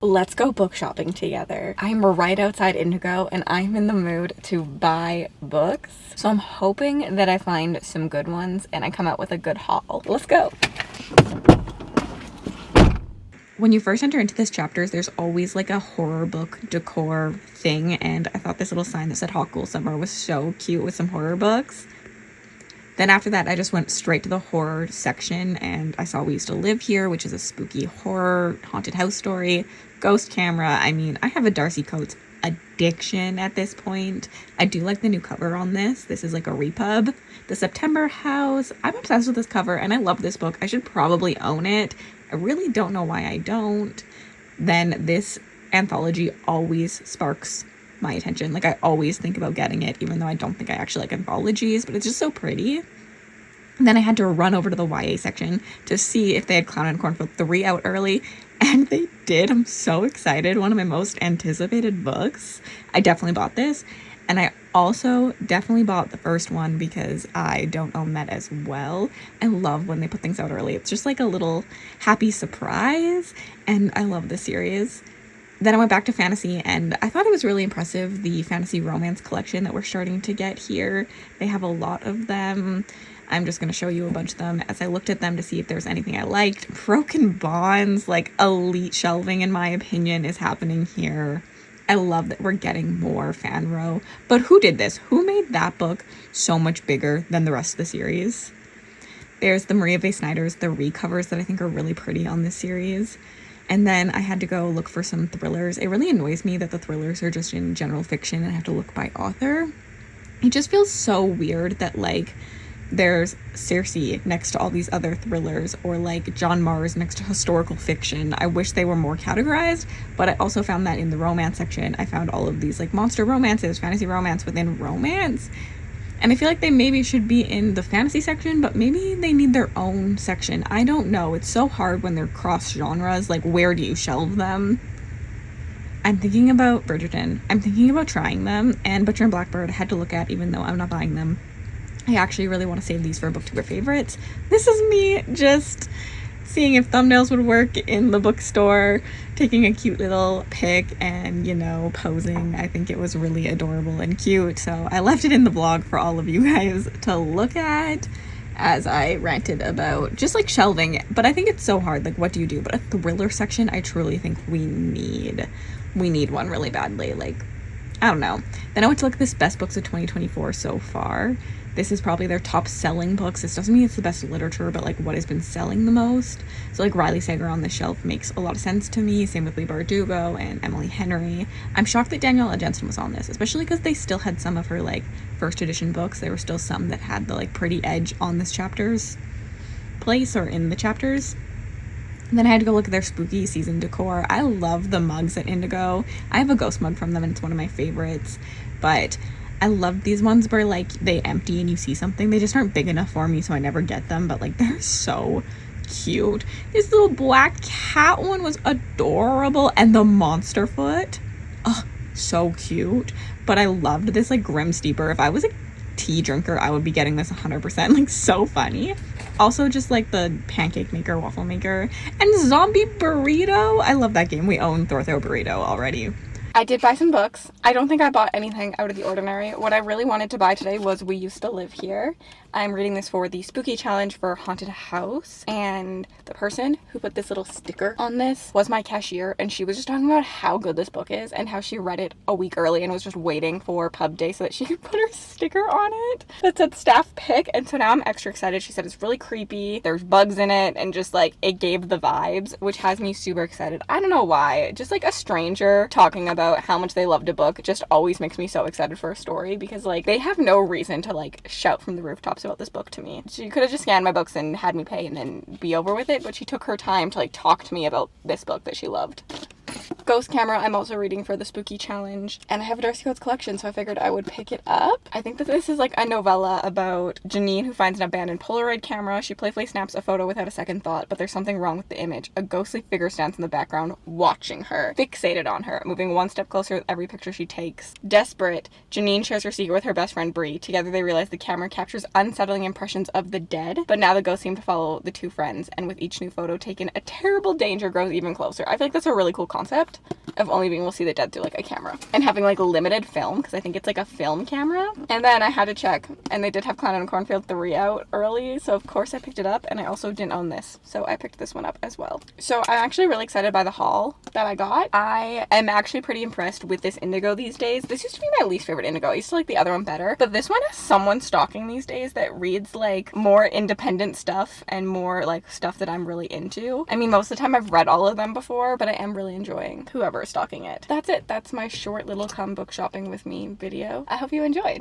Let's go book shopping together. I'm right outside Indigo and I'm in the mood to buy books. So I'm hoping that I find some good ones and I come out with a good haul. Let's go. When you first enter into this chapters, there's always like a horror book decor thing, and I thought this little sign that said Hot Cool Summer was so cute with some horror books. Then after that, I just went straight to the horror section and I saw We Used to Live Here, which is a spooky horror haunted house story. Ghost Camera. I mean, I have a Darcy Coates addiction at this point. I do like the new cover on this. This is like a repub. The September House. I'm obsessed with this cover and I love this book. I should probably own it. I really don't know why I don't. Then this anthology always sparks my attention. Like, I always think about getting it, even though I don't think I actually like anthologies, but it's just so pretty. And then I had to run over to the YA section to see if they had Clown and Cornfield 3 out early, and they did. I'm so excited. One of my most anticipated books. I definitely bought this, and I also definitely bought the first one because I don't own that as well. I love when they put things out early. It's just like a little happy surprise, and I love this series. Then I went back to fantasy and I thought it was really impressive, the fantasy romance collection that we're starting to get here. They have a lot of them. I'm just going to show you a bunch of them as I looked at them to see if there's anything I liked. Broken Bonds, like elite shelving in my opinion, is happening here. I love that we're getting more fan row. But who did this? Who made that book so much bigger than the rest of the series? There's the Maria V. Snyder's, the recovers that I think are really pretty on this series. And then I had to go look for some thrillers. It really annoys me that the thrillers are just in general fiction and I have to look by author. It just feels so weird that, like, there's Circe next to all these other thrillers, or like John Mars next to historical fiction. I wish they were more categorized, but I also found that in the romance section, I found all of these like monster romances, fantasy romance within romance. And I feel like they maybe should be in the fantasy section, but maybe they need their own section. I don't know. It's so hard when they're cross genres. Like, where do you shelve them? I'm thinking about Bridgerton. I'm thinking about trying them. And Butcher and Blackbird I had to look at, even though I'm not buying them. I actually really want to save these for a booktuber favorites. This is me just seeing if thumbnails would work in the bookstore, taking a cute little pic and, you know, posing. I think it was really adorable and cute, so I left it in the vlog for all of you guys to look at as I ranted about just like shelving. But I think it's so hard. Like, what do you do? But a thriller section, I truly think we need one really badly. Like, I don't know. Then I went to look at this best books of 2024 so far. This is probably their top selling books. This doesn't mean it's the best literature, but like what has been selling the most. So like Riley Sager on the shelf makes a lot of sense to me. Same with Leigh Bardugo and Emily Henry. I'm shocked that Danielle Jensen was on this, especially because they still had some of her like first edition books. There were still some that had the like pretty edge on this chapter's place or in the chapters. And then I had to go look at their spooky season decor. I love the mugs at Indigo. I have a ghost mug from them and it's one of my favorites. But I love these ones where like they empty and you see something. They just aren't big enough for me, so I never get them, but like they're so cute. This little black cat one was adorable, and the monster foot, oh, so cute. But I loved this like Grim Steeper. If I was a tea drinker, I would be getting this 100%. Like, so funny. Also just like the pancake maker, waffle maker, and Zombie Burrito. I love that game. We own Thorthro Burrito already. I did buy some books. I don't think I bought anything out of the ordinary. What I really wanted to buy today was We Used to Live Here. I'm reading this for the Spooky Challenge for Haunted House, and the person who put this little sticker on this was my cashier, and she was just talking about how good this book is and how she read it a week early and was just waiting for pub day so that she could put her sticker on it that said staff pick. And so now I'm extra excited. She said it's really creepy, there's bugs in it, and just like it gave the vibes, which has me super excited. I don't know why. Just like a stranger talking about how much they loved a book just always makes me so excited for a story, because like they have no reason to like shout from the rooftops about this book to me. She could have just scanned my books and had me pay and then be over with it, but she took her time to like talk to me about this book that she loved. Ghost Camera I'm also reading for the Spooky Challenge, and I have a Darcy Coates collection, so I figured I would pick it up. I think that this is like a novella about Janine who finds an abandoned Polaroid camera. She playfully snaps a photo without a second thought, but there's something wrong with the image. A ghostly figure stands in the background, watching her, fixated on her, moving one step closer with every picture she takes. Desperate, Janine shares her secret with her best friend Bree. Together they realize the camera captures unsettling impressions of the dead, but now the ghosts seem to follow the two friends, and with each new photo taken, a terrible danger grows even closer. I feel like that's a really cool concept of only being able to see the dead through like a camera and having like limited film, because I think it's like a film camera. And then I had to check, and they did have Clown in a Cornfield 3 out early, so of course I picked it up, and I also didn't own this, so I picked this one up as well. So I'm actually really excited by the haul that I got. I am actually pretty impressed with this Indigo these days. This used to be my least favorite Indigo. I used to like the other one better, but this one has someone stalking these days that reads like more independent stuff and more like stuff that I'm really into. I mean, most of the time I've read all of them before, but I am really enjoying whoever is stalking it. That's it. That's my short little come book shopping with me video. I hope you enjoyed.